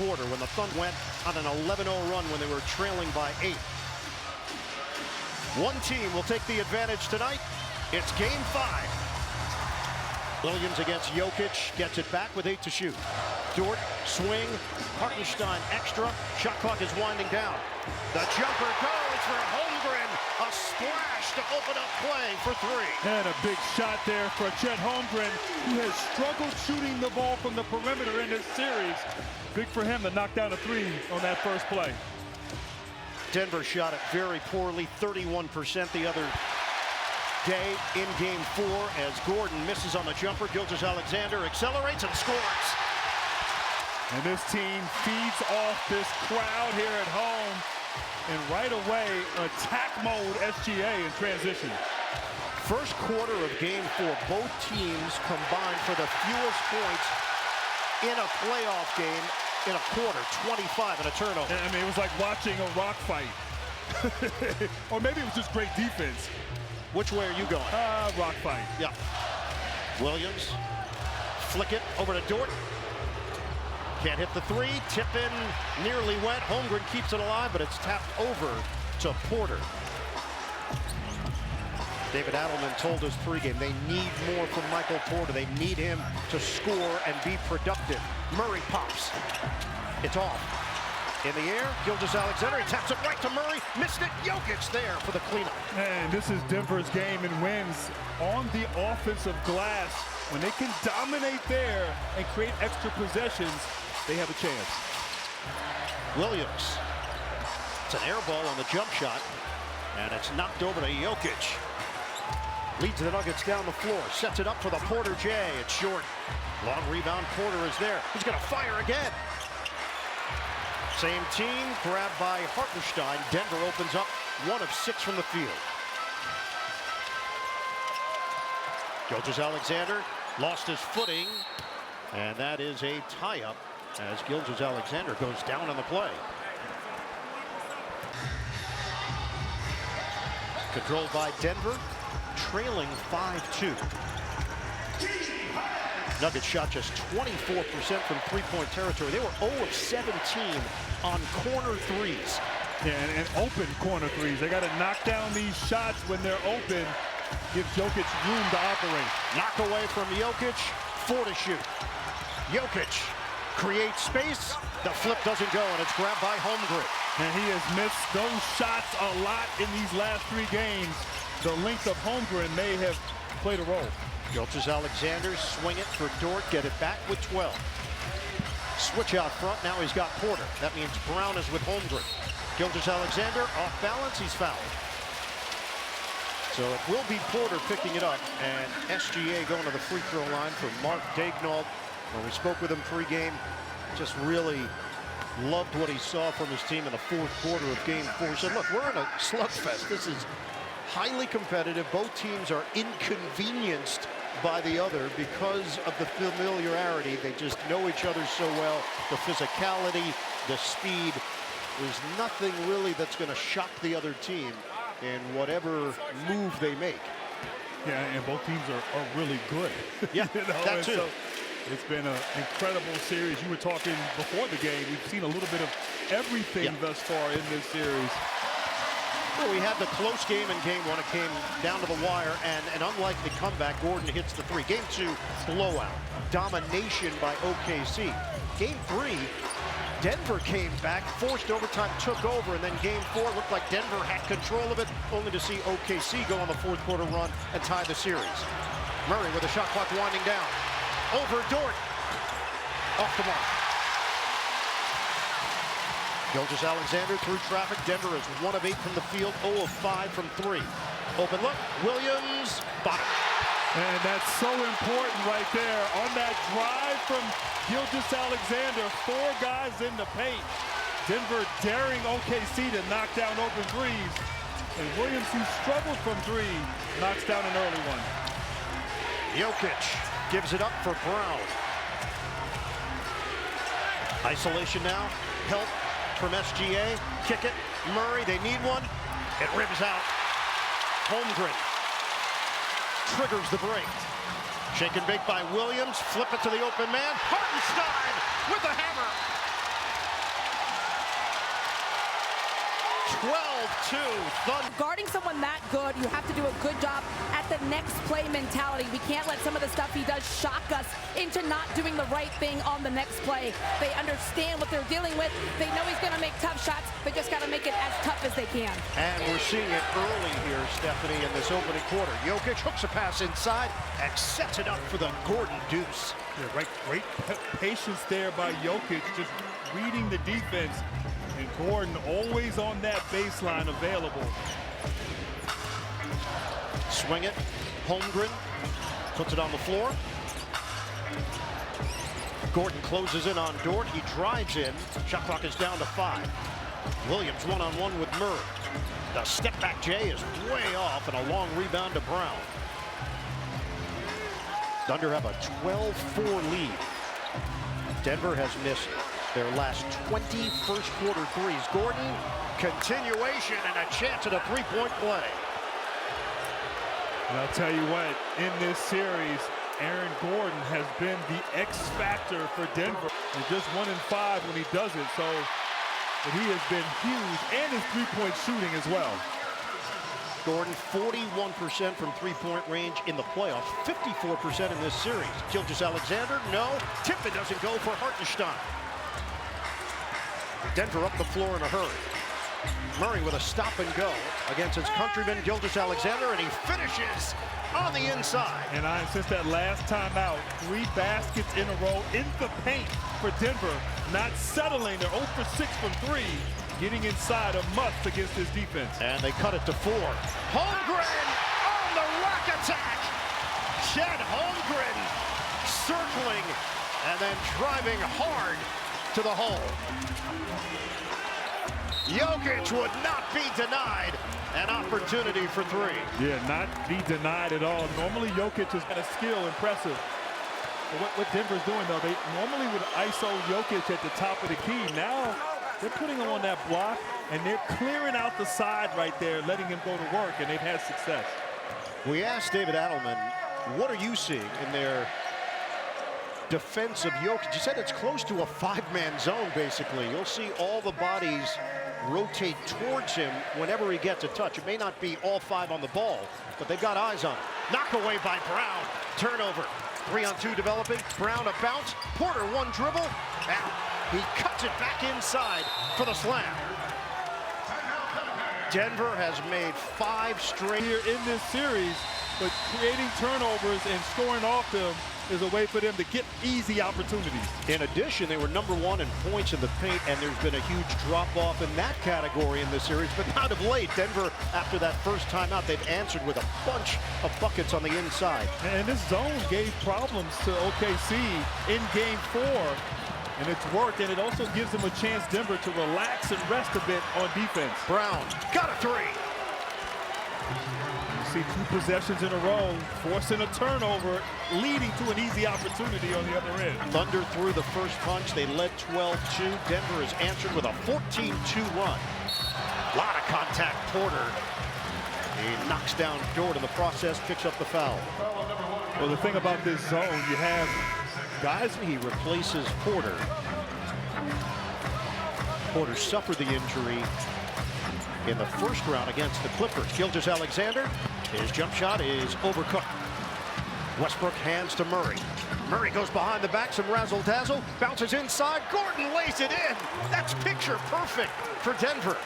quarter when the Thunder went on an 11-0 run when they were trailing by 8. One team will take the advantage tonight. It's game 5. Williams against Jokic, gets it back with 8 to shoot. Dort, swing, Hartenstein extra, shot clock is winding down. The jumper goes for Holmgren, a splash to open up play for 3. And a big shot there for Chet Holmgren, who has struggled shooting the ball from the perimeter in this series. Big for him to knock down a 3 on that first play. Denver shot it very poorly, 31% the other day in game 4 as Gordon misses on the jumper. Gilgeous-Alexander accelerates and scores. And this team feeds off this crowd here at home. And right away, attack mode SGA in transition. First quarter of game 4, both teams combined for the fewest points in a playoff game in a quarter, 25 and a turnover. I mean, it was like watching a rock fight. Or maybe it was just great defense. Which way are you going? Rock fight. Yeah. Williams, flick it over to Dort. Can't hit the 3, tip in, nearly went. Holmgren keeps it alive, but it's tapped over to Porter. David Adelman told us pregame they need more from Michael Porter. They need him to score and be productive. Murray pops. It's off. In the air, Gilgeous-Alexander, he taps it right to Murray. Missed it, Jokic there for the cleanup. And this is Denver's game and wins on the offensive glass. When they can dominate there and create extra possessions, they have a chance. Williams. It's an air ball on the jump shot, and it's knocked over to Jokic. Leads the Nuggets down the floor, sets it up for the Porter J. It's short. Long rebound, Porter is there. He's gonna fire again. Same team, grabbed by Hartenstein. Denver opens up 1 of 6 from the field. Gilgeous-Alexander lost his footing, and that is a tie-up as Gilgeous-Alexander goes down on the play. Controlled by Denver, trailing 5-2. Nuggets shot just 24% from three-point territory. They were 0 of 17 on corner threes. Yeah, and open corner threes. They got to knock down these shots when they're open. Give Jokic room to operate. Knock away from Jokic, 4 to shoot. Jokic creates space. The flip doesn't go, and it's grabbed by Holmgren. And he has missed those shots a lot in these last 3 games. The length of Holmgren may have played a role. Gilgeous-Alexander swing it for Dort, get it back with 12. Switch out front, now he's got Porter. That means Brown is with Holmgren. Gilgeous-Alexander off balance, he's fouled. So it will be Porter picking it up, and SGA going to the free throw line for Mark Daignault. When we spoke with him pregame, just really loved what he saw from his team in the 4th quarter of game 4. He said, look, we're in a slugfest. This is highly competitive. Both teams are inconvenienced by the other because of the familiarity. They just know each other so well. The physicality, the speed. There's nothing really that's going to shock the other team in whatever move they make. Yeah, and both teams are really good. Yeah, that too. So it's been an incredible series. You were talking before the game. We've seen a little bit of everything thus far in this series. Well, we had the close game in game 1. It came down to the wire, and an unlikely comeback. Gordon hits the 3. Game 2, blowout. Domination by OKC. Game 3, Denver came back, forced overtime, took over, and then game 4 looked like Denver had control of it, only to see OKC go on the 4th quarter run and tie the series. Murray with a shot clock winding down. Over Dort. Off the mark. Gilgeous-Alexander through traffic. Denver is 1 of 8 from the field, 0 of 5 from 3. Open look, Williams, bottom. And that's so important right there. On that drive from Gilgeous-Alexander, 4 guys in the paint. Denver daring OKC to knock down open threes. And Williams, who struggled from 3, knocks down an early one. Jokic gives it up for Brown. Isolation now, help from SGA, kick it, Murray, they need one, it rims out. Holmgren triggers the break. Shake and bake by Williams, flip it to the open man, Hartenstein with the hammer. 12-2. Guarding someone that good, you have to do a good job at the next play mentality. We can't let some of the stuff he does shock us into not doing the right thing on the next play. They understand what they're dealing with. They know he's going to make tough shots. They just got to make it as tough as they can. And we're seeing it early here, Stephanie, in this opening quarter. Jokic hooks a pass inside and sets it up for the Gordon deuce. Yeah, great patience there by Jokic, just reading the defense. And Gordon always on that baseline available. Swing it. Holmgren puts it on the floor. Gordon closes in on Dort. He drives in. Shot clock is down to 5. Williams one-on-one with Murray. The step-back J is way off, and a long rebound to Brown. Thunder have a 12-4 lead. Denver has missed their last 20 first-quarter threes. Gordon, continuation, and a chance at a three-point play. And I'll tell you what, in this series, Aaron Gordon has been the X factor for Denver. And just 1 in 5 when he does it, so but he has been huge, and his three-point shooting as well. Gordon, 41% from three-point range in the playoffs, 54% in this series. Gilgeous-Alexander, no. Tippett doesn't go for Hartenstein. Denver up the floor in a hurry. Murray with a stop and go against his countryman Gilgeous-Alexander, and he finishes on the inside. And since that last time out, 3 baskets in a row in the paint for Denver, not settling. They're 0 for 6 from 3, getting inside a must against his defense. And they cut it to 4. Holmgren on the rack attack. Chet Holmgren circling and then driving hard to the hole. Jokic would not be denied an opportunity for 3. Yeah, not be denied at all. Normally Jokic has got a skill, impressive. But what Denver's doing though, they normally would ISO Jokic at the top of the key. Now they're putting him on that block and they're clearing out the side right there, letting him go to work, and they've had success. We asked David Adelman, what are you seeing in their defense of Jokic? You said it's close to a 5-man zone, basically. You'll see all the bodies rotate towards him whenever he gets a touch. It may not be all 5 on the ball, but they've got eyes on him. Knock away by Brown. Turnover. 3-on-2 developing. Brown a bounce. Porter one dribble. And he cuts it back inside for the slam. Denver has made 5 straight here in this series, but creating turnovers and scoring off them is a way for them to get easy opportunities. In addition, they were #1 in points in the paint, and there's been a huge drop-off in that category in this series. But not of late, Denver, after that first timeout, they've answered with a bunch of buckets on the inside. And this zone gave problems to OKC in Game 4, and it's worked, and it also gives them a chance, Denver, to relax and rest a bit on defense. Brown got a 3. See 2 possessions in a row, forcing a turnover, leading to an easy opportunity on the other end. Thunder threw the first punch. They led 12-2. Denver has answered with a 14-2 run. A lot of contact. Porter. He knocks down Dort in the process, picks up the foul. Well, the thing about this zone, you have guys. He replaces Porter. Porter suffered the injury in the first round against the Clippers. Gilgeous-Alexander, his jump shot is overcooked. Westbrook hands to Murray. Murray goes behind the back, some razzle-dazzle, bounces inside, Gordon lays it in. That's picture perfect for Denver.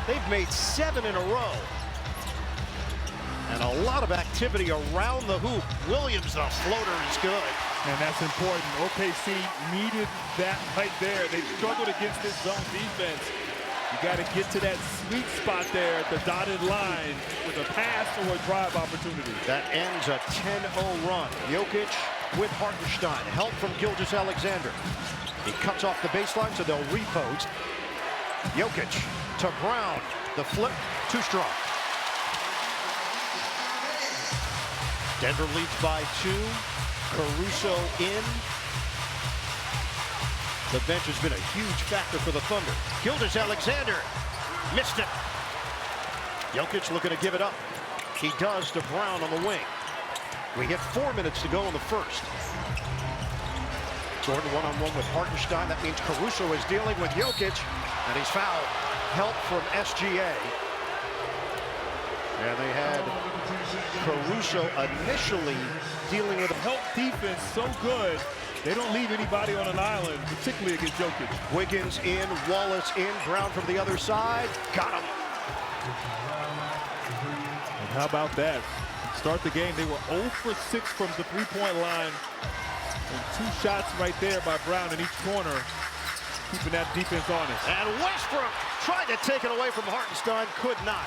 They've made 7 in a row. And a lot of activity around the hoop. Williams, the floater, is good. And that's important. OKC needed that right there. They struggled against this zone defense. You got to get to that sweet spot there at the dotted line with a pass or a drive opportunity. That ends a 10-0 run. Jokic with Hartenstein. Help from Gilgeous-Alexander. He cuts off the baseline, so they'll repost. Jokic to Brown. The flip, too strong. Denver leads by 2. Caruso in. The bench has been a huge factor for the Thunder. Gilgeous-Alexander missed it. Jokic looking to give it up. He does to Brown on the wing. We hit 4 minutes to go in the first. Gordon one-on-one with Hartenstein. That means Caruso is dealing with Jokic, and he's fouled. help from SGA. And they had Caruso initially dealing with a Help defense so good. They don't leave anybody on an island, particularly against Jokic. Wiggins in, Wallace in, Brown from the other side. Got him. And how about that? Start the game, they were 0 for 6 from the three-point line. And 2 shots right there by Brown in each corner, keeping that defense honest. And Westbrook tried to take it away from Hartenstein, could not.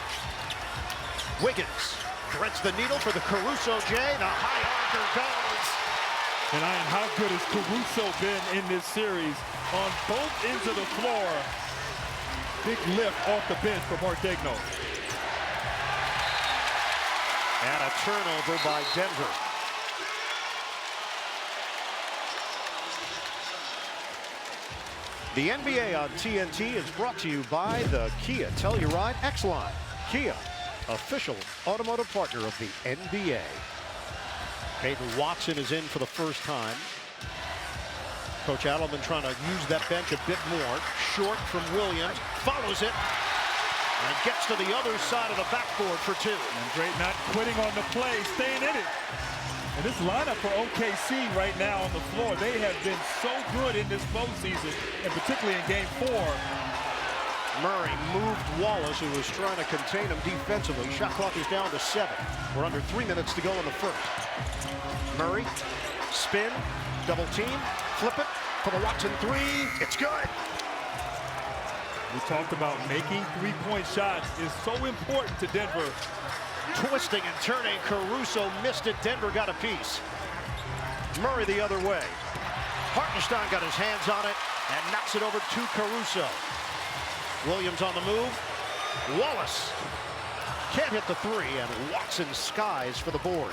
Wiggins threads the needle for the Caruso J. The high archer goes. And Ian, how good has Caruso been in this series on both ends of the floor? Big lift off the bench for Mark Daigneault. And a turnover by Denver. The NBA on TNT is brought to you by the Kia Telluride X-Line. Kia, official automotive partner of the NBA. Peyton Watson is in for the first time. Coach Adelman trying to use that bench a bit more. Short from Williams, follows it, and gets to the other side of the backboard for 2. And great not quitting on the play, staying in it. And this lineup for OKC right now on the floor, they have been so good in this postseason, and particularly in Game 4. Murray moved Wallace, who was trying to contain him defensively. Shot clock is down to 7. We're under 3 minutes to go in the first. Murray, spin, double team, flip it for the Watson 3. It's good. We talked about making three-point shots is so important to Denver. Twisting and turning, Caruso missed it. Denver got a piece. Murray the other way. Hartenstein got his hands on it and knocks it over to Caruso. Williams on the move. Wallace can't hit the 3, and Watson skies for the board.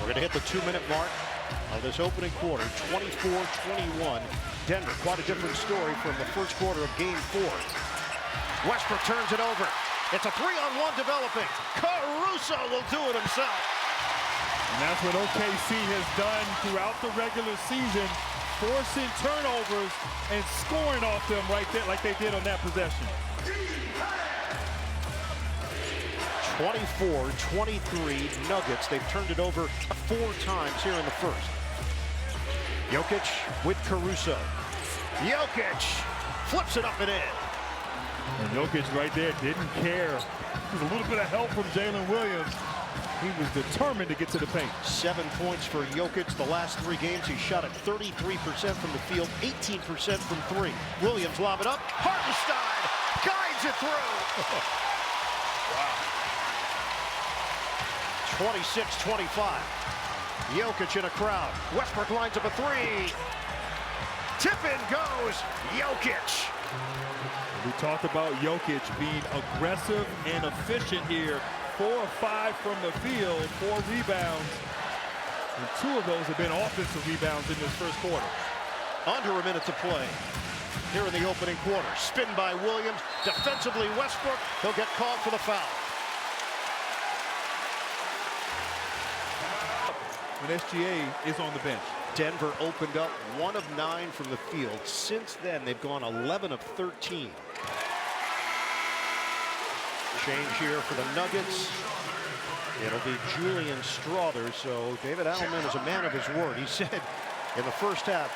We're going to hit the 2-minute mark of this opening quarter, 24-21. Denver, quite a different story from the first quarter of Game 4. Westbrook turns it over. It's a 3-on-1 developing. Caruso will do it himself. And that's what OKC has done throughout the regular season, forcing turnovers and scoring off them right there like they did on that possession. 24-23 Nuggets. They've turned it over 4 times here in the first. Jokic with Caruso. Jokic flips it up and in. And Jokic right there didn't care. There's a little bit of help from Jalen Williams. He was determined to get to the paint. 7 points for Jokic. The last 3 games, he shot at 33% from the field, 18% from 3. Williams lob it up. Hartenstein guides it through. Wow. 26-25. Jokic in a crowd. Westbrook lines up a 3. Tip-in goes Jokic. We talked about Jokic being aggressive and efficient here. 4 or 5 from the field, 4 rebounds. And 2 of those have been offensive rebounds in this first quarter. Under a minute to play here in the opening quarter. Spin by Williams. Defensively, Westbrook. He'll get called for the foul. When SGA is on the bench. Denver opened up 1 of 9 from the field. Since then, they've gone 11 of 13. Change here for the Nuggets. It'll be Julian Strawther. So David Adelman is a man of his word. He said in the first half,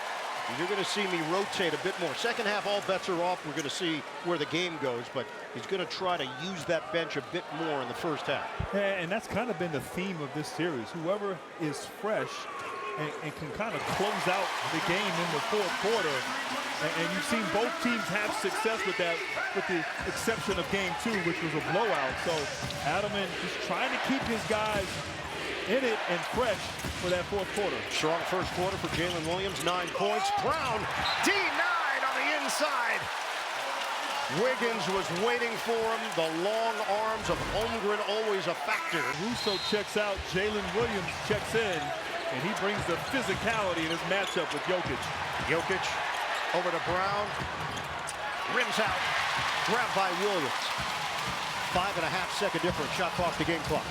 you're going to see me rotate a bit more. Second half, all bets are off. We're going to see where the game goes, but he's going to try to use that bench a bit more in the first half. And that's kind of been the theme of this series. Whoever is fresh and can kind of close out the game in the fourth quarter. And you've seen both teams have success with that, with the exception of Game 2, which was a blowout. So Adelman just trying to keep his guys in it and fresh for that fourth quarter. Strong first quarter for Jalen Williams, 9 points. Brown, denied on the inside. Wiggins was waiting for him. The long arms of Holmgren always a factor. Russo checks out, Jalen Williams checks in, and he brings the physicality in his matchup with Jokic. Jokic over to Brown. Rims out. Grabbed by Williams. 5.5 second difference. Shot clock to game clock.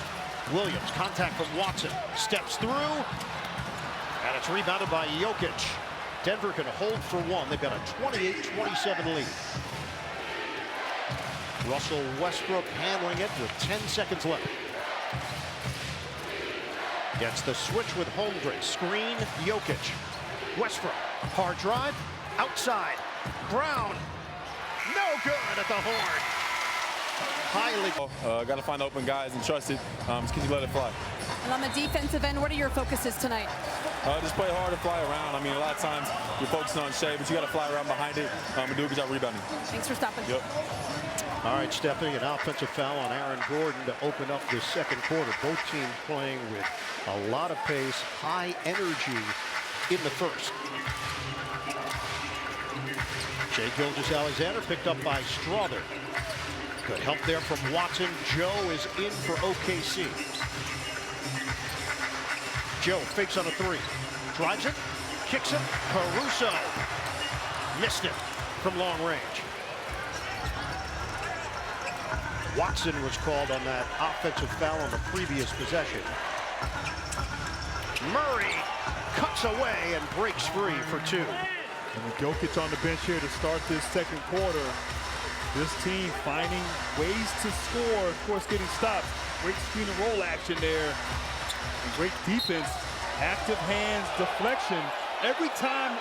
Williams, contact from Watson. Steps through. And it's rebounded by Jokic. Denver can hold for one. They've got a 28-27 lead. Russell Westbrook handling it with 10 seconds left. Gets the switch with Holmgren. Screen, Jokic. Westbrook, hard drive, outside. Brown, no good at the horn. Highly. Got to find open guys and trust it. Just continue to let it fly. And on the defensive end, what are your focuses tonight? Just play hard and fly around. I mean, a lot of times you're focusing on Shea, but you got to fly around behind it and do a good job rebounding. Thanks for stopping. Yep. All right, Stephanie, an offensive foul on Aaron Gordon to open up the second quarter. Both teams playing with a lot of pace, high energy in the first. Shai Gilgeous-Alexander picked up by Strother. Good help there from Watson. Joe is in for OKC. Joe fakes on a three. Drives it, kicks it. Caruso missed it from long range. Watson was called on that offensive foul on the previous possession. Murray cuts away and breaks free for two. And with Jokic on the bench here to start this second quarter, this team finding ways to score, of course getting stops. Great screen and roll action there. And great defense, active hands, deflection. Every time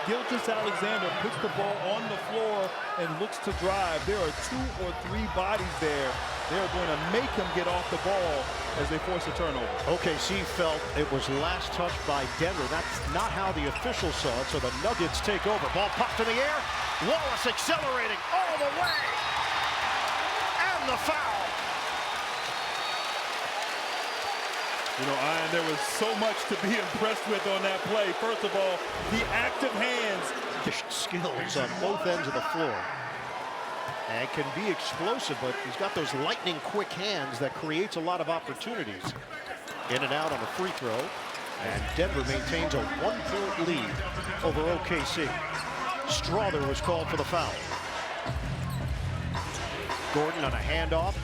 Gilgeous-Alexander puts the ball on the floor and looks to drive, there are 2 or 3 bodies there. They're going to make him get off the ball as they force a turnover. OKC felt it was last touched by Denver. That's not how the officials saw it, so the Nuggets take over. Ball popped in the air. Wallace accelerating all the way. And the foul. You know, Ian, there was so much to be impressed with on that play. First of all, the active hands. Skills on both ends of the floor. And can be explosive, but he's got those lightning quick hands that creates a lot of opportunities. In and out on the free throw. And Denver maintains a 1-point lead over OKC. Strother was called for the foul. Gordon on a handoff.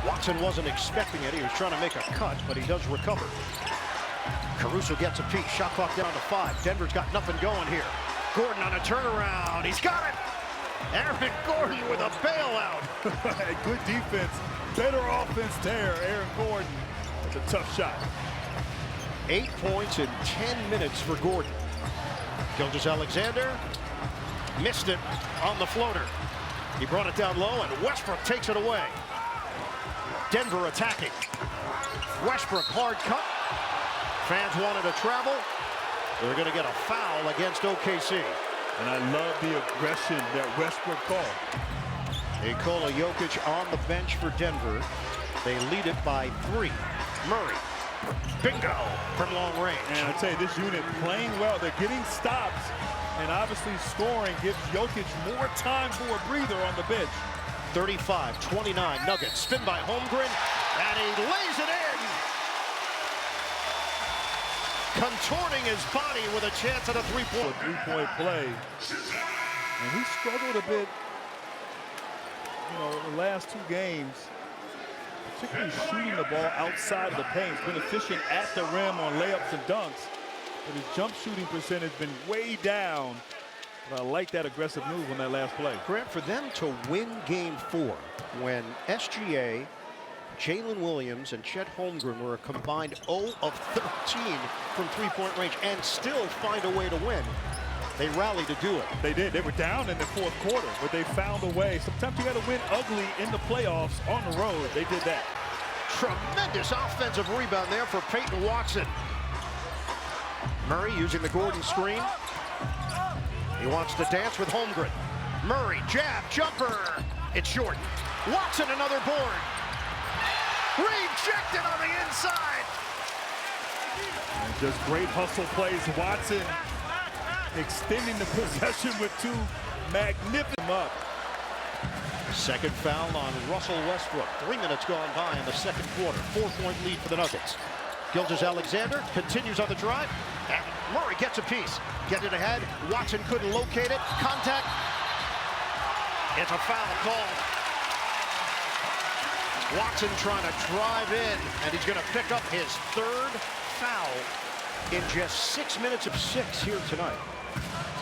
Watson wasn't expecting it. He was trying to make a cut, but he does recover. Caruso gets a piece. Shot clock down to 5. Denver's got nothing going here. Gordon on a turnaround. He's got it. Aaron Gordon with a bailout. Good defense. Better offense there, Aaron Gordon. It's a tough shot. 8 points in 10 minutes for Gordon. Gilgeous-Alexander missed it on the floater. He brought it down low, and Westbrook takes it away. Denver attacking. Westbrook hard cut. Fans wanted to travel. They're going to get a foul against OKC. And I love the aggression that Westbrook called. Nikola Jokic on the bench for Denver. They lead it by 3. Murray. Bingo from long range. And I tell you, this unit playing well. They're getting stops. And obviously scoring gives Jokic more time for a breather on the bench. 35-29 Nuggets. Spin by Holmgren. And he lays it in. Contorting his body with a chance at a three-point play. And he struggled a bit, you know, the last 2 games, particularly shooting the ball outside of the paint. He's been efficient at the rim on layups and dunks, but his jump shooting percentage has been way down. But I like that aggressive move on that last play. Grant, for them to win game 4 when SGA, Jalen Williams, and Chet Holmgren were a combined 0 of 13 from three-point range and still find a way to win. They rallied to do it. They did. They were down in the 4th quarter, but they found a way. Sometimes you got to win ugly in the playoffs on the road. They did that. Tremendous offensive rebound there for Peyton Watson. Murray using the Gordon screen. He wants to dance with Holmgren. Murray, jab, jumper. It's short. Watson, another board. Rejected on the inside. And just great hustle plays. Watson extending the possession with 2 magnificent up. Second foul on Russell Westbrook. 3 minutes gone by in the second quarter. 4-point lead for the Nuggets. Gilgeous-Alexander continues on the drive. And Murray gets a piece. Get it ahead. Watson couldn't locate it. Contact. It's a foul called. Watson trying to drive in, and he's going to pick up his 3rd foul in just 6 minutes of 6 here tonight.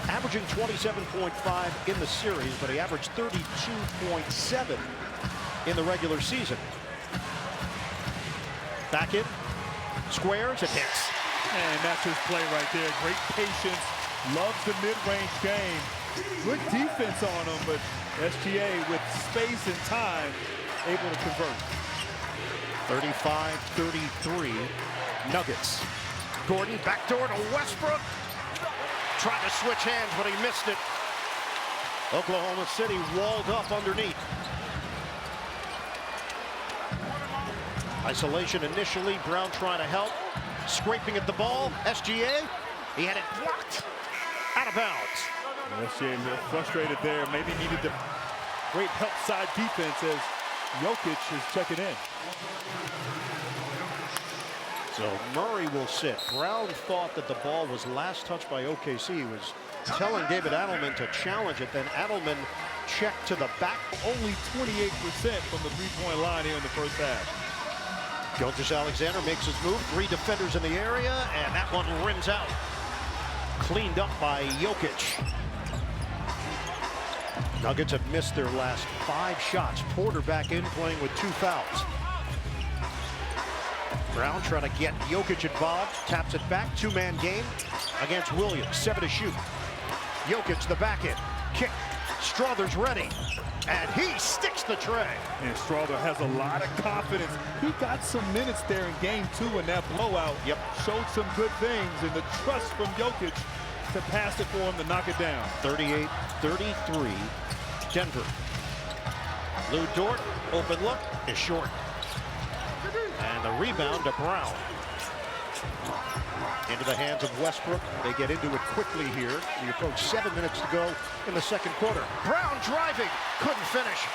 Averaging 27.5 in the series, but he averaged 32.7 in the regular season. Back in, squares, and hits. And that's his play right there. Great patience, loves the mid-range game. Good defense on him, but SGA with space and time, able to convert. 35-33, Nuggets. Gordon, backdoor to Westbrook. Tried to switch hands, but he missed it. Oklahoma City walled up underneath. Isolation initially, Brown trying to help. Scraping at the ball, SGA. He had it blocked. Out of bounds. SGA frustrated there, maybe needed the great help side defense as Jokic is checking in. So Murray will sit. Brown thought that the ball was last touched by OKC. He was telling David Adelman to challenge it. Then Adelman checked to the back. Only 28% from the three-point line here in the first half. Gilgeous-Alexander makes his move. 3 defenders in the area, and that one rims out. Cleaned up by Jokic. Nuggets have missed their last 5 shots. Porter back in, playing with 2 fouls. Brown trying to get Jokic involved. Taps it back. 2-man game against Williams. 7 to shoot. Jokic the back end. Kick. Strother's ready. And he sticks the tray. And Strother has a lot of confidence. He got some minutes there in game 2 in that blowout. Yep. Showed some good things, and the trust from Jokic to pass it for him to knock it down. 38-33, Denver. Lou Dort, open look, is short. And the rebound to Brown. Into the hands of Westbrook. They get into it quickly here. We approach 7 minutes to go in the second quarter. Brown driving, couldn't finish.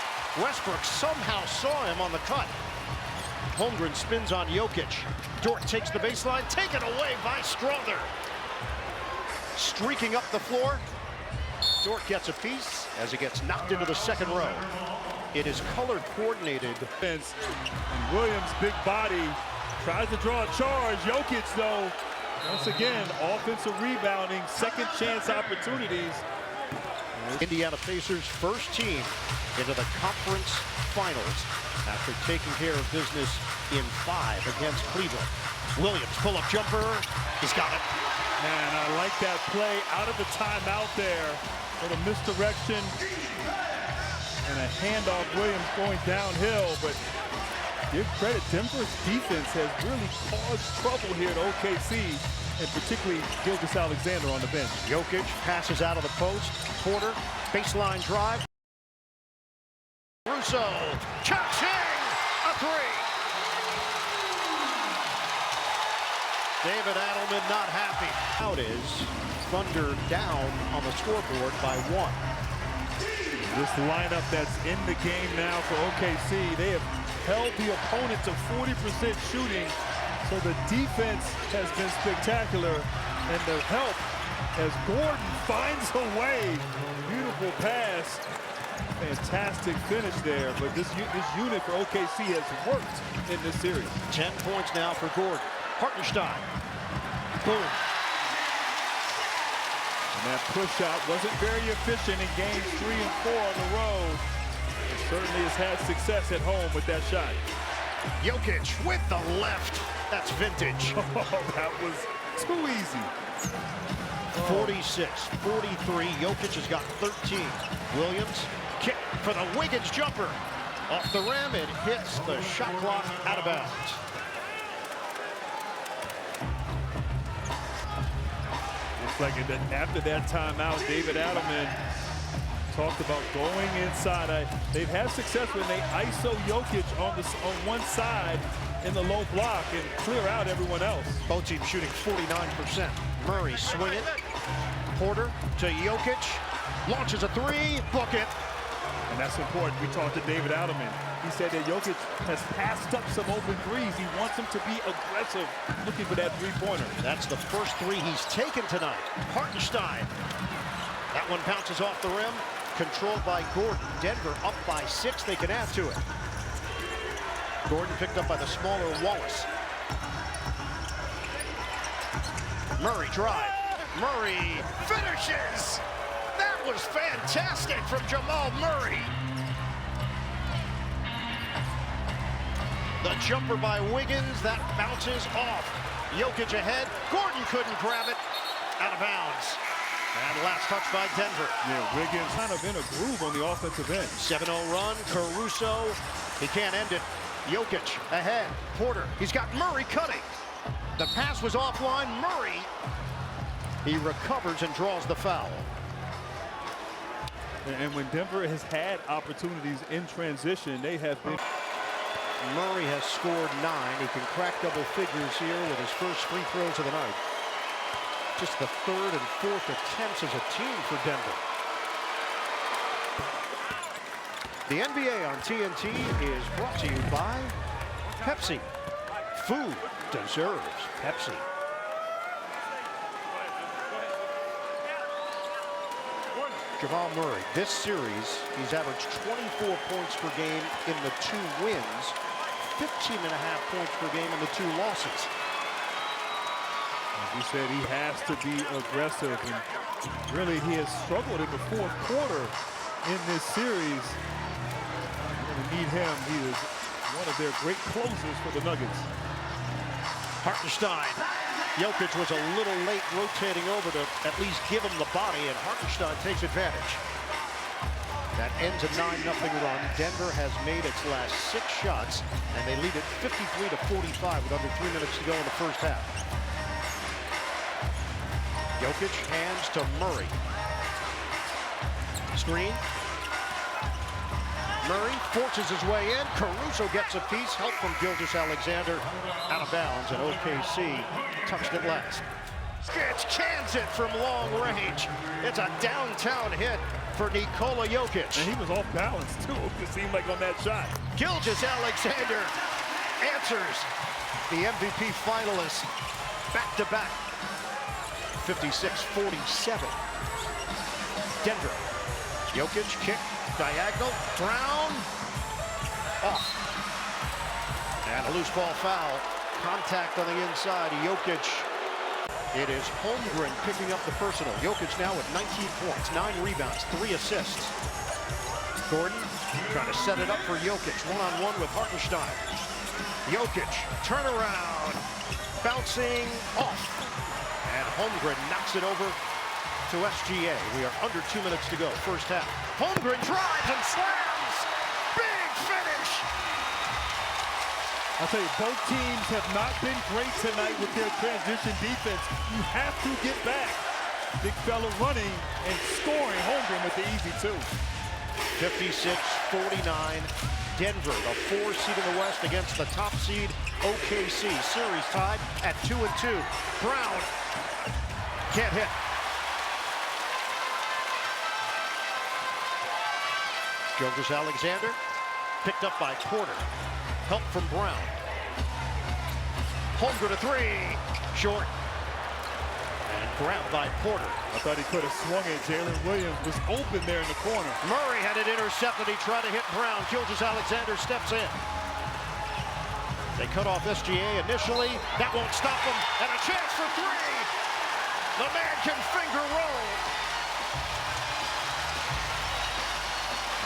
Westbrook somehow saw him on the cut. Holmgren spins on Jokic. Dort takes the baseline, taken away by Strother. Streaking up the floor. Dort gets a piece as he gets knocked into the second row. It is color coordinated. And Williams, big body, tries to draw a charge. Jokic, though, once again, offensive rebounding, second chance opportunities. Indiana Pacers first team into the conference finals after taking care of business in 5 against Cleveland. Williams, pull-up jumper. He's got it. And I like that play out of the timeout there. For the misdirection and a handoff. Williams going downhill, but give credit, Denver's defense has really caused trouble here at OKC, and particularly Gilgeous-Alexander on the bench. Jokic passes out of the post. Porter, baseline drive. Russo, cha-ching, a 3. David Adelman not happy. Out is Thunder down on the scoreboard by 1. This lineup that's in the game now for OKC, they have held the opponent to 40% shooting, so the defense has been spectacular, and the help as Gordon finds a way. Beautiful pass. Fantastic finish there, but this unit for OKC has worked in this series. 10 points now for Gordon. Hartenstein. Boom. And that push shot wasn't very efficient in games 3 and 4 on the road. He certainly has had success at home with that shot. Jokic with the left. That's vintage. Oh, that was too easy. 46-43. Jokic has got 13. Williams, kick for the Wiggins jumper. Off the rim, it hits the shot clock out of bounds. Like after that timeout, David Adelman talked about going inside. They've had success when they ISO Jokic on one side in the low block and clear out everyone else. Both teams shooting 49%. Murray swing it. Porter to Jokic. Launches a 3. Book it. And that's important. We talked to David Adelman. He said that Jokic has passed up some open threes. He wants him to be aggressive, looking for that three-pointer. That's the first 3 he's taken tonight. Hartenstein. That one bounces off the rim. Controlled by Gordon. Denver up by 6. They can add to it. Gordon picked up by the smaller Wallace. Murray drive. Murray finishes. That was fantastic from Jamal Murray. The jumper by Wiggins, that bounces off. Jokic ahead. Gordon couldn't grab it. Out of bounds. And last touch by Denver. Yeah, Wiggins kind of in a groove on the offensive end. 7-0 run. Caruso. He can't end it. Jokic ahead. Porter. He's got Murray cutting. The pass was offline. Murray. He recovers and draws the foul. And when Denver has had opportunities in transition, they have been. Murray has scored 9. He can crack double figures here with his first free throws of the night. Just the third and fourth attempts as a team for Denver. The NBA on TNT is brought to you by Pepsi. Food deserves Pepsi. Jamal Murray, this series, he's averaged 24 points per game in the 2 wins, 15.5 points per game in the 2 losses. As we said, he has to be aggressive, and really he has struggled in the fourth quarter in this series. We're going to need him. He is one of their great closers for the Nuggets. Hartenstein. Jokic was a little late rotating over to at least give him the body, and Hartenstein takes advantage. That ends a 9-0 run. Denver has made its last 6 shots, and they lead it 53-45 with under 3 minutes to go in the first half. Jokic hands to Murray. Screen. Murray forces his way in. Caruso gets a piece. Help from Gilgeous-Alexander. Out of bounds, and OKC touched it last. Skitch cans it from long range. It's a downtown hit for Nikola Jokic. And he was off balance, too, it seemed like on that shot. Gilgeous-Alexander answers the MVP finalists back-to-back. 56-47. Denver. Jokic kick, diagonal, Brown, off. And a loose ball foul. Contact on the inside. Jokic. It is Holmgren picking up the personal. Jokic now with 19 points, 9 rebounds, 3 assists. Gordon trying to set it up for Jokic. One-on-one with Hartenstein. Jokic, turnaround, bouncing off. And Holmgren knocks it over to SGA. We are under 2 minutes to go, first half. Holmgren drives and slams. Big finish. I'll tell you, both teams have not been great tonight with their transition defense. You have to get back. Big fella running and scoring. Holmgren with the easy 2. 56-49. Denver, the 4 seed in the West against the top seed OKC. Series tied at 2-2. Brown can't hit. Gilgeous-Alexander picked up by Porter. Help from Brown. Holmgren to 3. Short. And grabbed by Porter. I thought he could have swung it. Jalen Williams was open there in the corner. Murray had it intercepted. He tried to hit Brown. Gilgeous-Alexander steps in. They cut off SGA initially. That won't stop him. And a chance for 3. The man can finger roll.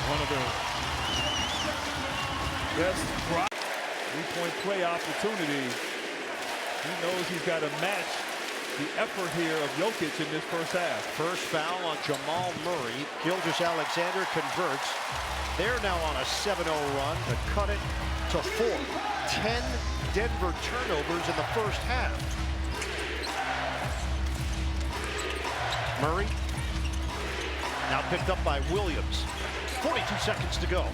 One of the best three-point play opportunities. He knows he's got to match the effort here of Jokic in this first half. First foul on Jamal Murray. Gilgeous-Alexander converts. They're now on a 7-0 run to cut it to 4. 10 Denver turnovers in the first half. Murray now picked up by Williams. 42 seconds to go.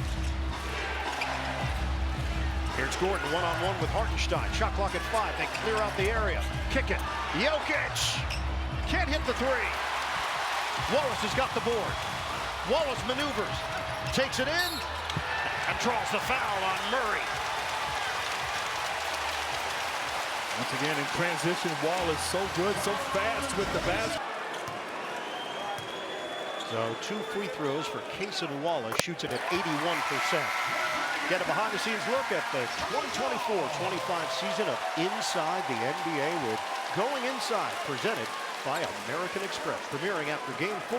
Here's Gordon one-on-one with Hartenstein. Shot clock at 5. They clear out the area. Kick it. Jokic can't hit the 3. Wallace has got the board. Wallace maneuvers, takes it in, and draws the foul on Murray. Once again in transition, Wallace so good, so fast with the basket. So 2 free throws for Cason Wallace. Shoots it at 81%. Get a behind-the-scenes look at the 2024-25 season of Inside the NBA with Going Inside, presented by American Express, premiering after Game 4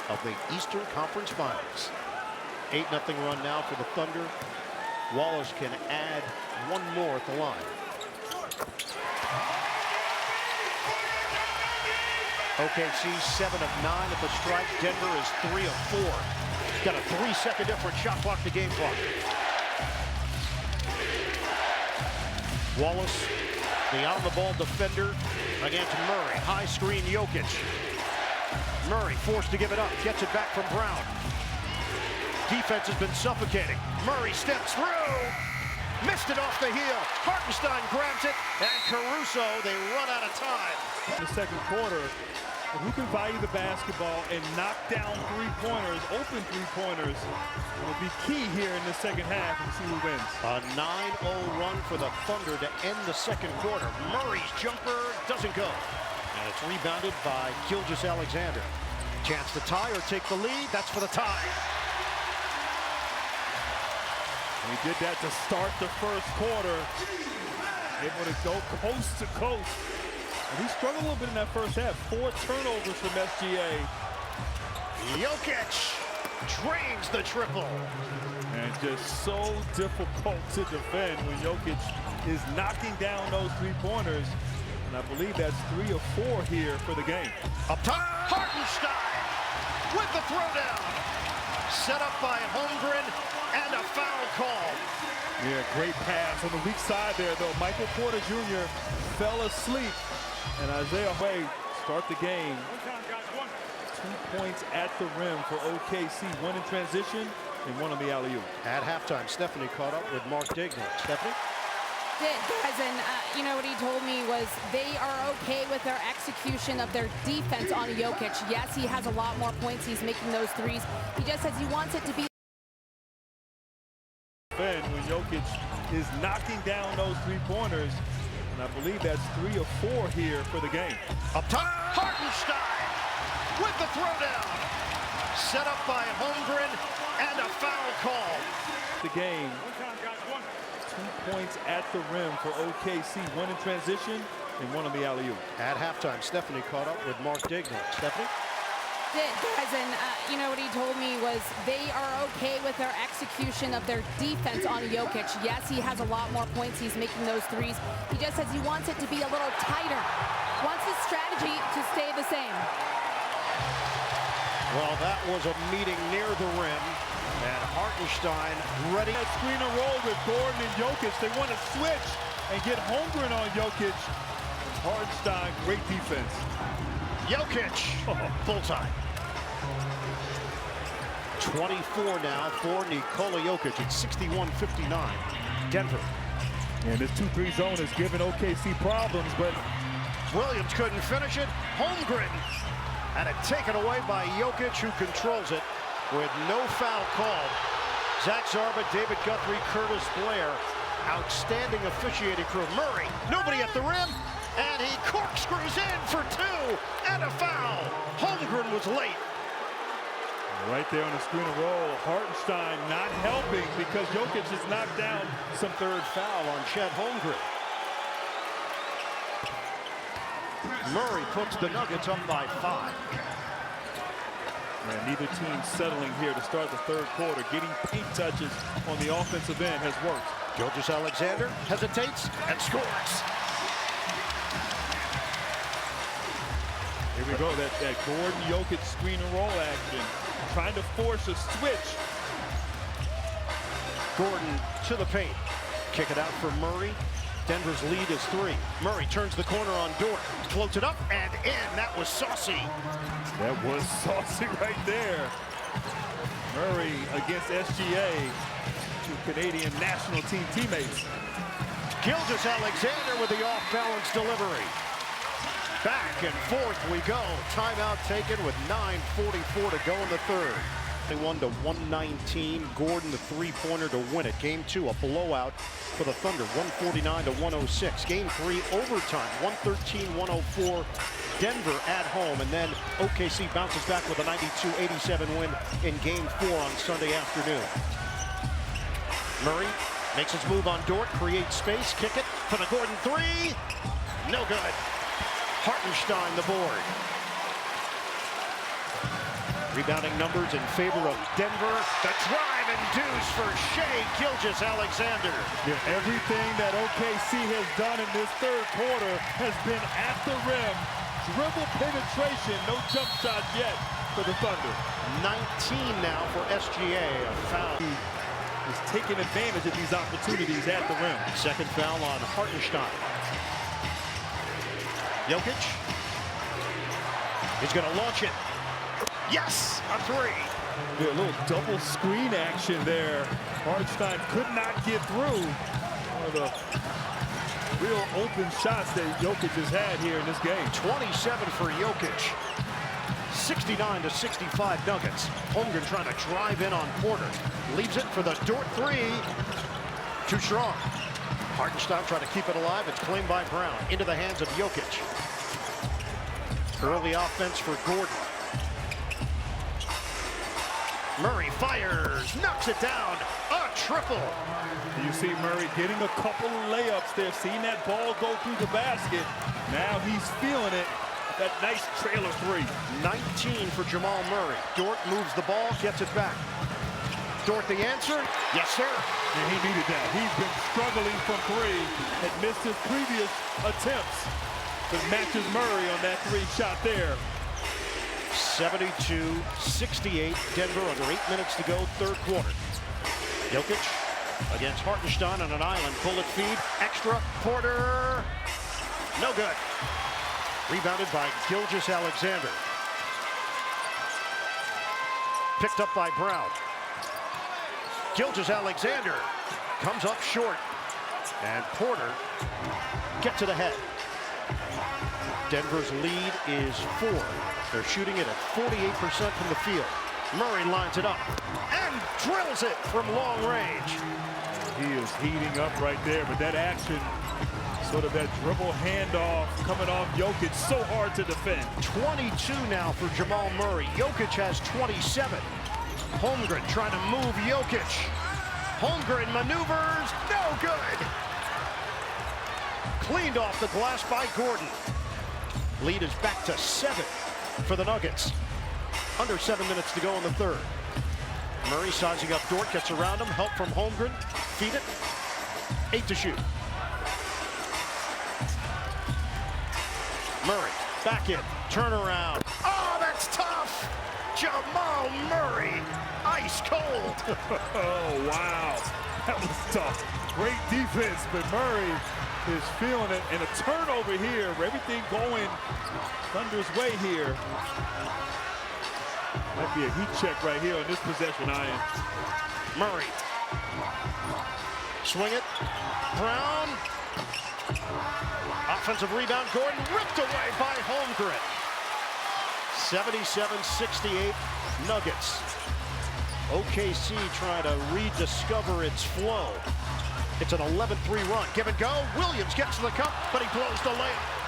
of the Eastern Conference Finals. 8-0 run now for the Thunder. Wallace can add one more at the line. OKC 7 of 9 at the stripe. Denver is 3 of 4. He's got a 3-second difference. Shot clock to game clock. Wallace, the on-the-ball defender against Murray. High screen Jokic. Murray forced to give it up. Gets it back from Brown. Defense has been suffocating. Murray steps through. Missed it off the heel. Hartenstein grabs it. And Caruso, they run out of time. In the second quarter, who can value the basketball and knock down three-pointers, open three-pointers, will be key here in the second half and see who wins. A 9-0 run for the Thunder to end the second quarter. Murray's jumper doesn't go. And it's rebounded by Gilgeous-Alexander. Chance to tie or take the lead. That's for the tie. And he did that to start the first quarter. Able to go coast to coast. And he struggled a little bit in that first half. 4 turnovers from SGA. Jokic drains the triple. And just so difficult to defend when Jokic is knocking down those three-pointers. And I believe that's 3 of 4 here for the game. Up top, Hartenstein with the throwdown. Set up by Holmgren and a foul call. Yeah, great pass on the weak side there, though. Michael Porter Jr. fell asleep. And Isaiah Way start the game. 2 points at the rim for OKC. 1 in transition and 1 on the alley-oop. At halftime, Stephanie caught up with Mark Daigneault. Stephanie? Guys, and you know what he told me was they are okay with their execution of their defense on Jokic. Yes, he has a lot more points. He's making those threes. He just says he wants it to be. When Jokic is knocking down those three-pointers. And I believe that's 3 of 4 here for the game. Up top, Hartenstein with the throwdown. Set up by Holmgren and a foul call. The game. 2 points at the rim for OKC. 1 in transition and 1 on the alley-oop. At halftime, Stephanie caught up with Mark Daigneault. Stephanie? Guys, and you know what he told me was they are okay with their execution of their defense on Jokic. Yes, he has a lot more points. He's making those threes. He just says he wants it to be a little tighter. Wants his strategy to stay the same. Well, that was a meeting near the rim. And Hartenstein ready. That screen and roll with Gordon and Jokic. They want to switch and get Holmgren on Jokic. Hartenstein, great defense. Jokic, full time. 24 now for Nikola Jokic at 61-59. Denver. And this 2-3 zone is giving OKC problems, but Williams couldn't finish it. Holmgren had it taken away by Jokic, who controls it with no foul called. Zach Zarba, David Guthrie, Curtis Blair. Outstanding officiating crew. Murray, nobody at the rim. And he corkscrews in for 2 and a foul. Holmgren was late. Right there on the screen and roll, Hartenstein not helping because Jokic has knocked down some Third foul on Chet Holmgren. Murray puts the Nuggets up by 5. And neither team settling here to start the third quarter. Getting paint touches on the offensive end has worked. Gilgeous-Alexander hesitates and scores. Here we go, that Gordon Jokic screen and roll action. Trying to force a switch. Gordon to the paint. Kick it out for Murray. Denver's lead is 3. Murray turns the corner on Dort. Floats it up and in. That was saucy. That was saucy right there. Murray against SGA, 2 Canadian national team teammates. Gilgeous-Alexander with the off-balance delivery. Back and forth we go. Timeout taken with 9:44 to go in the third. 21-119. Gordon the three-pointer to win it. Game 2, a blowout for the Thunder, 149-106. Game 3, overtime, 113-104. Denver at home, and then OKC bounces back with a 92-87 win in Game 4 on Sunday afternoon. Murray makes his move on Dort, creates space, kick it for the Gordon 3. No good. Hartenstein the board. Rebounding numbers in favor of Denver. The drive and deuce for Shai Gilgeous-Alexander. Yeah, everything that OKC has done in this third quarter has been at the rim. Dribble penetration, no jump shot yet for the Thunder. 19 now for SGA. A foul. He is taking advantage of these opportunities at the rim. Second foul on Hartenstein. Jokic. He's going to launch it. Yes, a three. Yeah, a little double screen action there. Hartenstein could not get through. One of the real open shots that Jokic has had here in this game. 27 for Jokic. 69-65 Nuggets. Holmgren trying to drive in on Porter. Leaves it for the Dort three. Too strong. Hartenstein trying to keep it alive. It's claimed by Brown. Into the hands of Jokic. Early offense for Gordon. Murray fires, knocks it down, a triple. You see Murray getting a couple of layups there, seeing that ball go through the basket. Now he's feeling it. That nice trailer three. 19 for Jamal Murray. Dort moves the ball, gets it back. Dort the answer? Yes, sir. And he needed that. He's been struggling from three, had missed his previous attempts, but matches Murray on that three shot there. 72-68, Denver under 8 minutes to go, third quarter. Jokic against Hartenstein on an island, bullet feed, extra, Porter, no good. Rebounded by Gilgeous-Alexander. Picked up by Brown. Gilgeous-Alexander comes up short, and Porter gets it ahead. Denver's lead is 4. They're shooting it at 48% from the field. Murray lines it up and drills it from long range. He is heating up right there, but that action, sort of that dribble handoff coming off Jokic, so hard to defend. 22 now for Jamal Murray. Jokic has 27. Holmgren trying to move Jokic. Holmgren maneuvers, no good. Cleaned off the glass by Gordon. Lead is back to 7 for the Nuggets. Under 7 minutes to go in the third. Murray sizing up Dort, gets around him, help from Holmgren, feed it, 8 to shoot. Murray, back in, turnaround. Oh, that's tough! Jamal Murray, ice cold. Oh, wow, that was tough. Great defense, but Murray is feeling it, and a turnover here. Everything going Thunder's way here. Might be a heat check right here on this possession, Ian. Murray. Swing it. Brown. Offensive rebound. Gordon ripped away by Holmgren. 77-68 Nuggets. OKC trying to rediscover its flow. It's an 11-3 run. Give and go. Williams gets to the cup, but he blows the layup.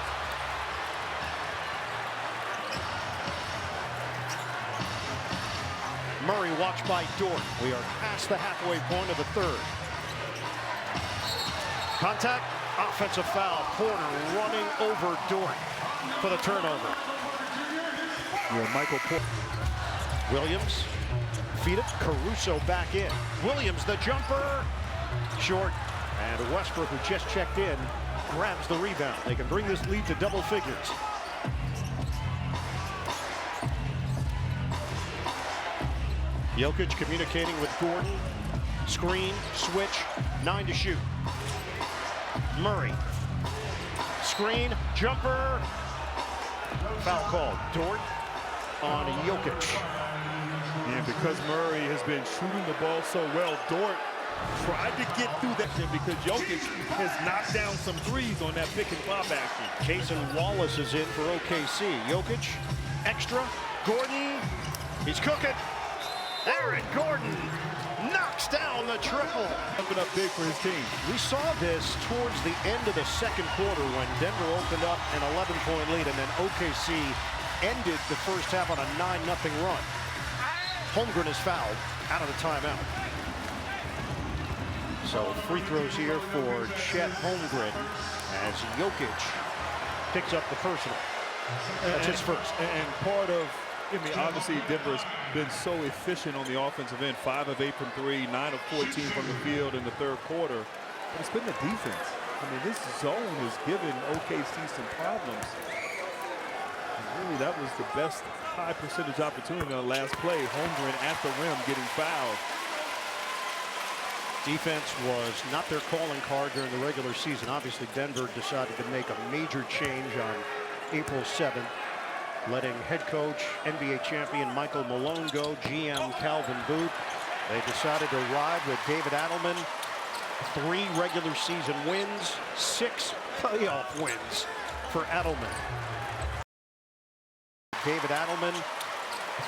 Murray watched by Dort. We are past the halfway point of the third. Contact, offensive foul. Porter running over Dort for the turnover. Yeah, Michael Porter. Williams, feed it. Caruso back in. Williams, the jumper. Short, and Westbrook, who just checked in, grabs the rebound. They can bring this lead to double figures. Jokic communicating with Gordon. Screen, switch, 9 to shoot. Murray. Screen, jumper. Foul called. Dort on Jokic. And because Murray has been shooting the ball so well, Dort tried to get through that because Jokic has knocked down some threes on that pick and pop action. Jason Wallace is in for OKC. Jokic, extra. Gordon, he's cooking. Aaron Gordon knocks down the triple. Jumping up big for his team. We saw this towards the end of the second quarter when Denver opened up an 11-point lead, and then OKC ended the first half on a 9-0 run. Holmgren is fouled out of the timeout. So free throws here for Chet Holmgren as Jokic picks up the personal. That's his first. And part of, I mean, obviously Denver's been so efficient on the offensive end. 5 of 8 from 3, 9 of 14 from the field in the third quarter. But it's been the defense. I mean, this zone has given OKC some problems. And really, that was the best high percentage opportunity on the last play. Holmgren at the rim getting fouled. Defense was not their calling card during the regular season. Obviously, Denver decided to make a major change on April 7th, letting head coach, NBA champion Michael Malone go, GM Calvin Booth. They decided to ride with David Adelman. 3 regular season wins, 6 playoff wins for Adelman. David Adelman,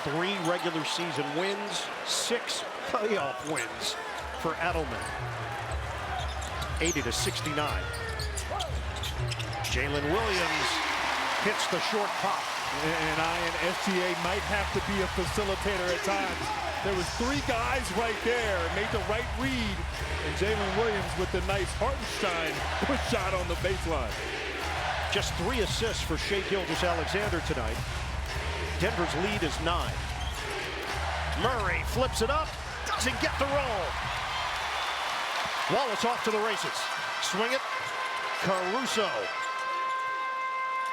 3 regular season wins, 6 playoff wins for Adelman. 80-69. Jalen Williams hits the short pop. And SGA might have to be a facilitator at times. There was 3 guys right there, made the right read, and Jalen Williams with the nice Hartenstein push shot on the baseline. Just 3 assists for Shai Gilgeous-Alexander tonight. Denver's lead is 9. Murray flips it up, doesn't get the roll. Wallace off to the races. Swing it, Caruso.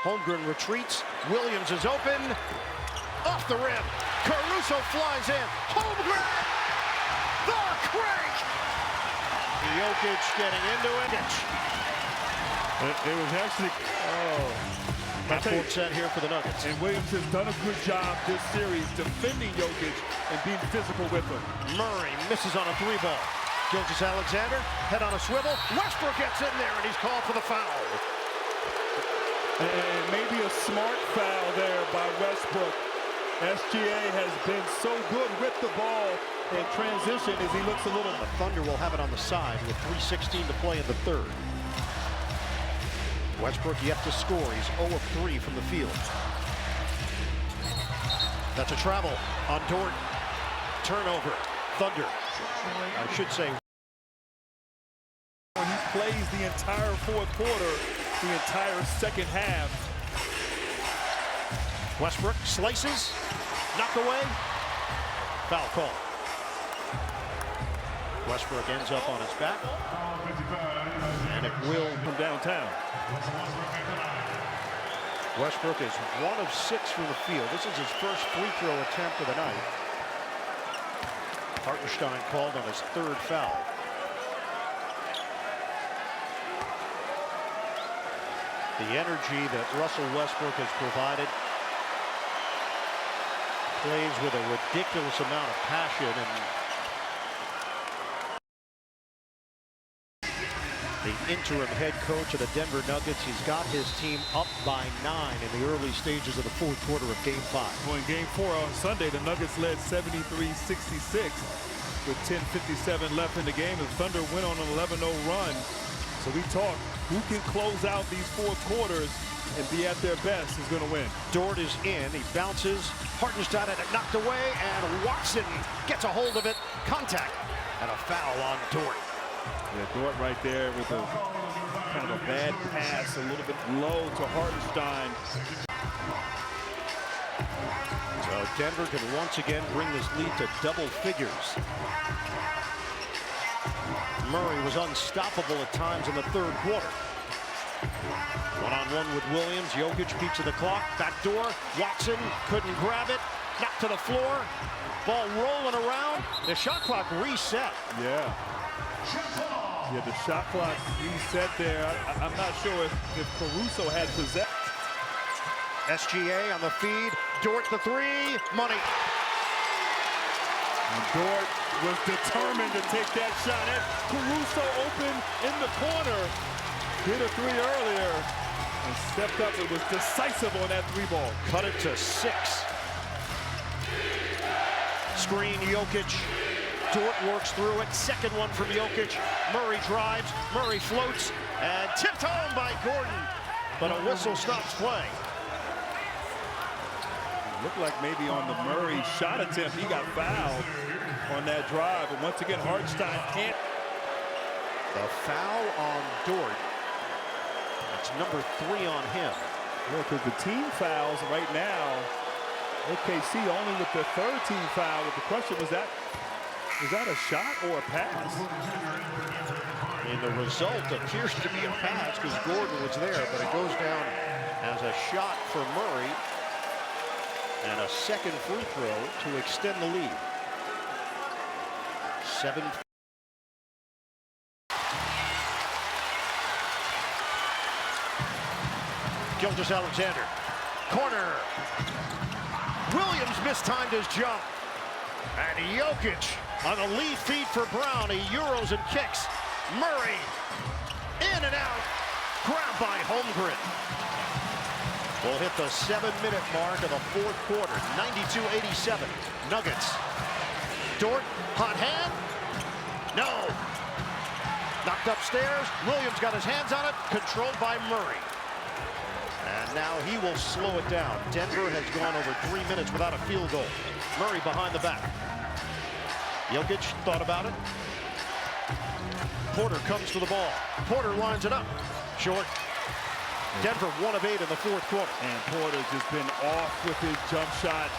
Holmgren retreats. Williams is open. Off the rim. Caruso flies in. Holmgren! The crank! Jokic getting into it. It was actually... Half-court set here for the Nuggets. And Williams has done a good job this series defending Jokic and being physical with him. Murray misses on a 3-ball. Gilgeous-Alexander, head on a swivel. Westbrook gets in there, and he's called for the foul. And maybe a smart foul there by Westbrook. SGA has been so good with the ball in transition as he looks a little... The Thunder will have it on the side with 3:16 to play in the third. Westbrook yet to score. He's 0 of 3 from the field. That's a travel on Dort. Turnover. Thunder. I should say. He plays the entire fourth quarter, the entire second half. Westbrook slices, knocked away, foul call. Westbrook ends up on his back, and it will from downtown. Westbrook is 1 of 6 from the field. This is his first free throw attempt of the night. Hartenstein called on his 3rd foul. The energy that Russell Westbrook has provided, plays with a ridiculous amount of passion, and the interim head coach of the Denver Nuggets, he's got his team up by 9 in the early stages of the fourth quarter of Game 5. Well, in Game 4 on Sunday, the Nuggets led 73-66 with 10:57 left in the game. The Thunder went on an 11-0 run. So we talk, who can close out these fourth quarters and be at their best is going to win. Dort is in, he bounces, Hartenstein had it knocked away, and Watson gets a hold of it. Contact, and a foul on Dort. Yeah, Dort right there with a kind of a bad pass, a little bit low to Hartenstein. So Denver can once again bring this lead to double figures. Murray was unstoppable at times in the third quarter. One-on-one with Williams. Jokic peeks at the clock. Back door. Watson couldn't grab it. Knocked to the floor. Ball rolling around. The shot clock reset. Yeah. Yeah, the shot clock reset there. I'm not sure if Caruso had possession. SGA on the feed. Dort the 3. Money. And Dort was determined to take that shot. And Caruso open in the corner. Hit a 3 earlier and stepped up. It was decisive on that 3-ball. Cut it to 6. Screen, Jokic. Dort works through it. Second one from Jokic. Murray drives. Murray floats. And tipped home by Gordon. But a whistle stops play. Looked like maybe on the Murray shot attempt, he got fouled on that drive. And once again, Hartenstein can't. The foul on Dort. That's number 3 on him. Yeah, because the team fouls right now, OKC only with the third team foul. But the question was that a shot or a pass? And the result appears to be a pass because Gordon was there, but it goes down as a shot for Murray. And a second free throw to extend the lead. 7. Gilgeous-Alexander. Corner. Williams mistimed his jump. And Jokic on the lead feed for Brown. He euros and kicks. Murray in and out. Grabbed by Holmgren. We'll hit the 7-minute mark of the fourth quarter. 92-87. Nuggets. Dort, hot hand. No. Knocked upstairs. Williams got his hands on it. Controlled by Murray. And now he will slow it down. Denver has gone over 3 minutes without a field goal. Murray behind the back. Jokic thought about it. Porter comes to the ball. Porter lines it up. Short. Denver 1 of 8 in the fourth quarter. And Porter's just been off with his jump shot.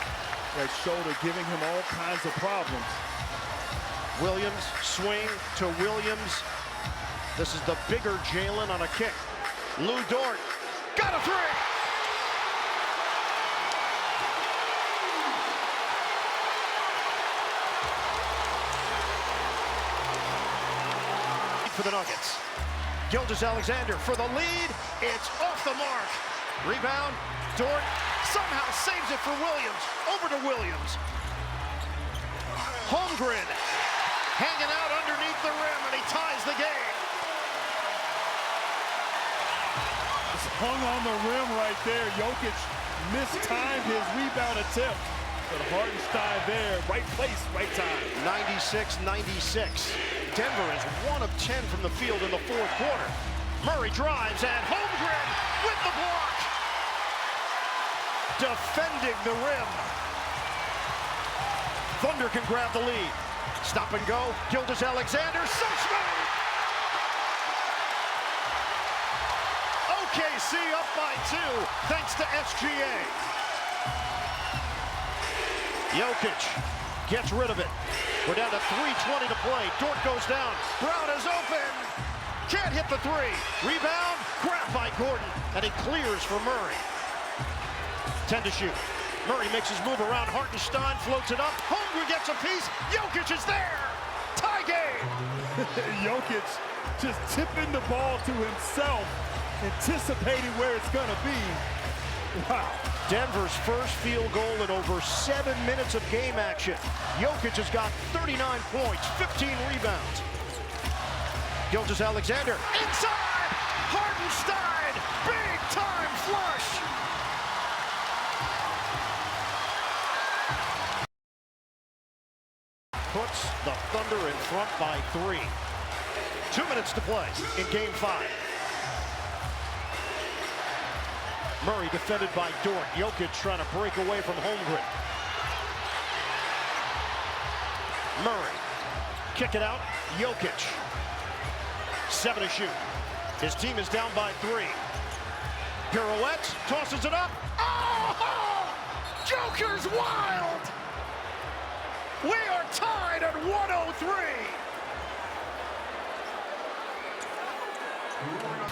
That shoulder giving him all kinds of problems. Williams, swing to Williams. This is the bigger Jalen on a kick. Lou Dort, got a three! For the Nuggets. Gilgeous-Alexander for the lead. It's off the mark. Rebound. Dort somehow saves it for Williams. Over to Williams. Holmgren hanging out underneath the rim, and he ties the game. It's hung on the rim right there. Jokic mistimed his rebound attempt. But Hartenstein there, right place, right time. 96-96. Denver is 1 of 10 from the field in the fourth quarter. Murray drives, and Holmgren with the block. Defending the rim. Thunder can grab the lead. Stop and go. Gilgeous-Alexander, so smooth. OKC up by 2, thanks to SGA. Jokic gets rid of it. We're down to 3:20 to play. Dort goes down. Brown is open. Can't hit the three. Rebound. Grabbed by Gordon. And he clears for Murray. 10 to shoot. Murray makes his move around. Hartenstein floats it up. Holmgren gets a piece. Jokic is there. Tie game. Jokic just tipping the ball to himself, anticipating where it's going to be. Wow. Denver's first field goal in over 7 minutes of game action. Jokic has got 39 points, 15 rebounds. Gilgeous-Alexander inside. Hartenstein, big time flush. Puts the Thunder in front by 3. 2 minutes to play in game 5. Murray defended by Dort. Jokic trying to break away from Holmgren. Murray, kick it out. Jokic, 7 to shoot. His team is down by 3. Pirouette, tosses it up. Oh! Joker's wild! We are tied at 103.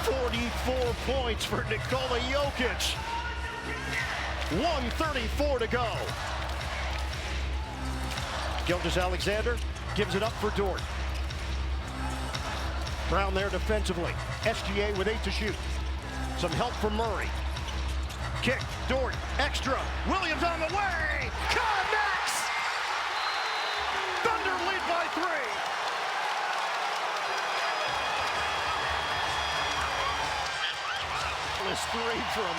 44 points for Nikola Jokic. 1:34 to go. Gilgeous-Alexander gives it up for Dort. Brown there defensively. SGA with 8 to shoot. Some help from Murray. Kick, Dort, extra. Williams on the way. Connects. Thunder lead by 3. Three from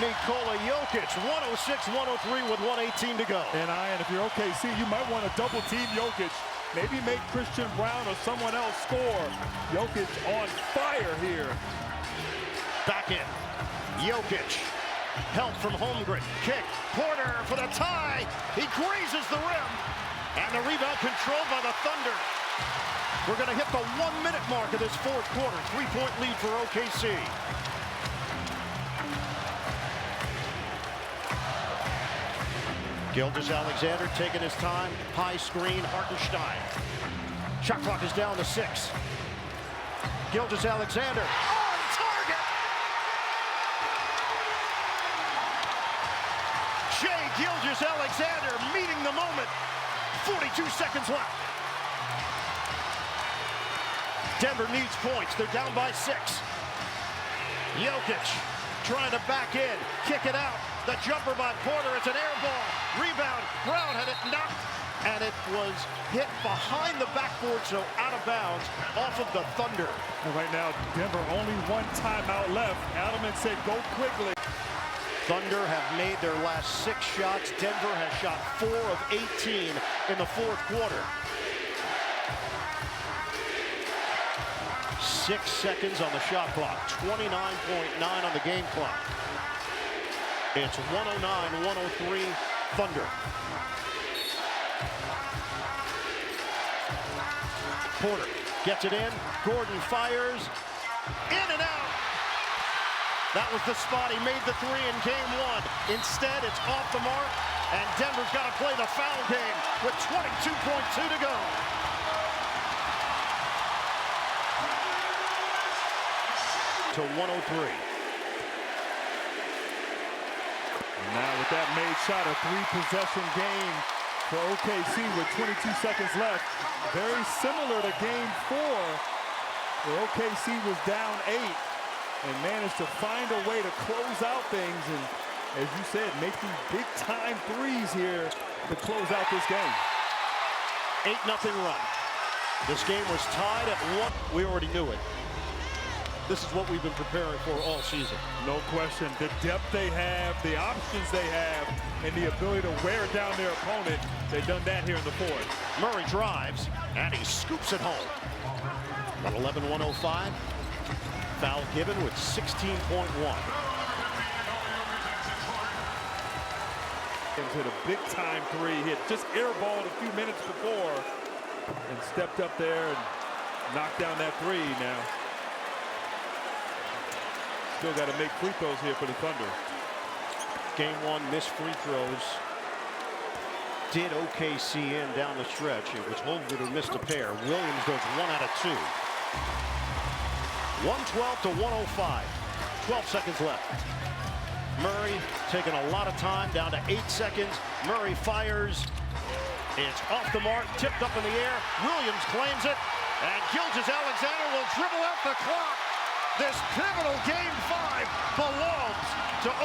Nikola Jokic. 106-103 with 1:18 to go. And if you're OKC, you might want to double team Jokic. Maybe make Christian Brown or someone else score. Jokic on fire here. Back in. Jokic. Help from Holmgren. Kick. Porter for the tie. He grazes the rim. And the rebound controlled by the Thunder. We're going to hit the 1 minute mark of this fourth quarter. 3-point lead for OKC. Gilgeous-Alexander taking his time. High screen, Hartenstein. Shot clock is down to 6. Gilgeous-Alexander on target. Shai Gilgeous-Alexander meeting the moment. 42 seconds left. Denver needs points. They're down by 6. Jokic trying to back in, kick it out. The jumper by Porter. It's an air ball. Rebound. Brown had it knocked, and it was hit behind the backboard, so out of bounds off of the Thunder. And right now, Denver only one timeout left. Adelman said, go quickly. Thunder have made their last 6 shots. Denver has shot 4 of 18 in the fourth quarter. 6 seconds on the shot clock. 29.9 on the game clock. It's 109-103 Thunder. Porter gets it in. Gordon fires. In and out. That was the spot he made the 3 in game 1. Instead, it's off the mark, and Denver's got to play the foul game with 22.2 to go. To 103. Now with that made shot, a 3-possession game for OKC with 22 seconds left. Very similar to game 4, where OKC was down 8 and managed to find a way to close out things. And as you said, make these big-time threes here to close out this game. 8-0 run. This game was tied at 1. We already knew it. This is what we've been preparing for all season. No question. The depth they have, the options they have, and the ability to wear down their opponent. They've done that here in the fourth. Murray drives, and he scoops it home. 11-105. Foul given with 16.1. Into the big-time 3 hit. Just airballed a few minutes before and stepped up there and knocked down that 3 now. Still got to make free throws here for the Thunder. Game 1 missed free throws. Did OKC in down the stretch. It was Holmgren who missed a pair. Williams goes 1 out of 2. 112-105. 12 seconds left. Murray taking a lot of time, down to 8 seconds. Murray fires. It's off the mark, tipped up in the air. Williams claims it, and Gilgeous-Alexander will dribble out the clock. This pivotal game 5 belongs to